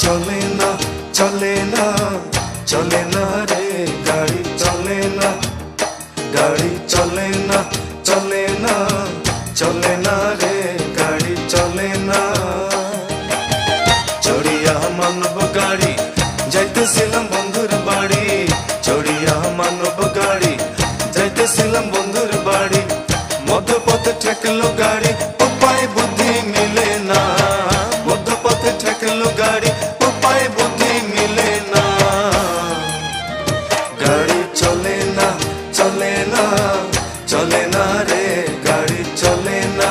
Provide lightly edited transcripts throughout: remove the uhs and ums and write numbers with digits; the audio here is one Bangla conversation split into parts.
চলে না চলে না চলে না রে গাড়ি চলে না গাড়ি চলে না চলে না চলে না রে গাড়ি চলে না চড়িয়া মানব গাড়ি যাইতেছিলাম বন্ধুর বাড়ি চড়িয়া মানব গাড়ি যাইতেছিলাম বন্ধুর বাড়ি মধ্যপথে ঠেকলো গাড়ি উপায় বুদ্ধি মিলে না মধ্যপথে ঠেকলো গাড়ি উপায় বুদ্ধি মিলে না গাড়ি চলে না চলে না চলে না রে গাড়ি চলে না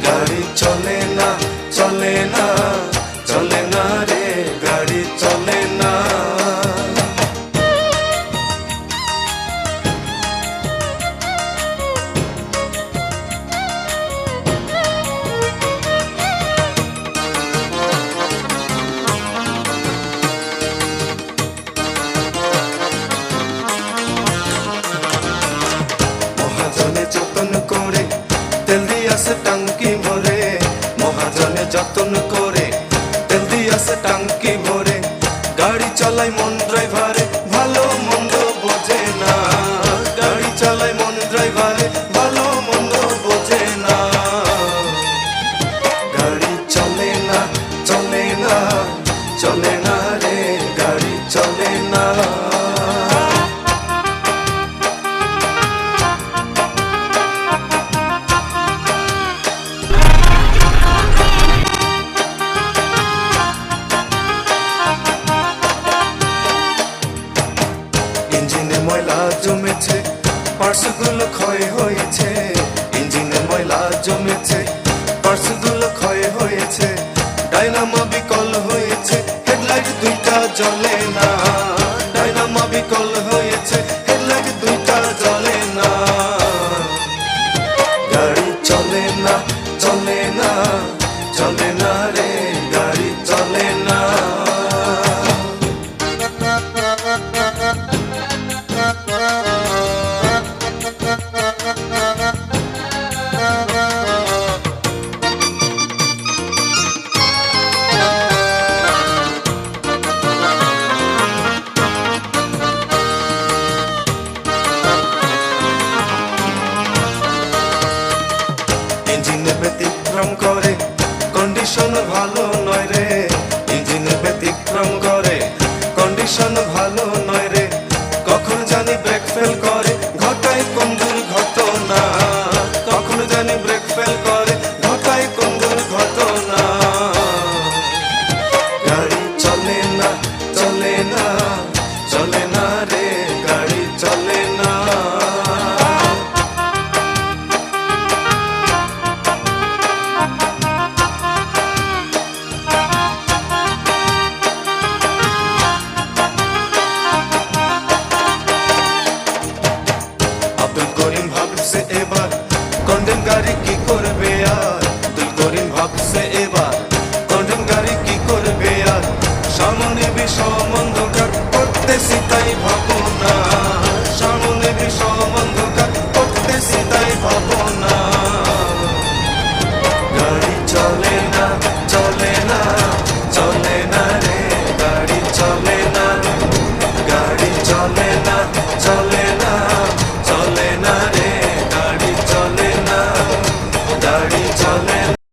গাড়ি চলে না চলে না চলে না রে গাড়ি চলে না মহাজনে যতন করে তেল দিয়াছে টাঙ্কি ভরে মহাজনে যতন করে তেল দিয়াছে টাঙ্কি ভরে গাড়ি চালায় মন ড্রাইভারে ভালো মন্দ বোঝে না গাড়ি চালায় মন ড্রাইভারে ভালো মন্দ বোঝে না গাড়ি চলে না চলে না চলে না রে গাড়ি চলে না ইঞ্জিনে ময়লা জমেছে পার্টসগুলো ক্ষয় হয়েছে ইঞ্জিনে ময়লা জমেছে পার্টসগুলো ক্ষয় হয়েছে ডায়নামো বিকল হয়েছে হেডলাইট দুইটা জ্বলে না ডায়নামো বিকল হয়েছে হেডলাইট দুইটা জ্বলে না গাড়ি চলে না চলে না চলে না রে গাড়ি চলে না ইঞ্জিনে ব্যতিক্রম করে কন্ডিশন ভালো নয় রে ইঞ্জিনে ব্যতিক্রম করে কন্ডিশন ভালো নয় রে কখন জানি ব্রেক ফেল করে ঘটায় কোন দুর্ঘটনা কখন জানি ব্রেক ফেল করে ঘটায় কোন দুর্ঘটনা গাড়ি চলে না চলে না চলে না রে গাড়ি চলে না আব্দুল করিম ভাবছে এবার কন্ডেম গাড়ি কি করবে আর আব্দুল করিম ভাবছে এবার কন্ডেম গাড়ি কি করবে আর সামনে বিষম অন্ধকার করতেছি তাই ভাবো না সামনে বিষম অন্ধকার করতেছি তাই ভাবো না গাড়ি চলে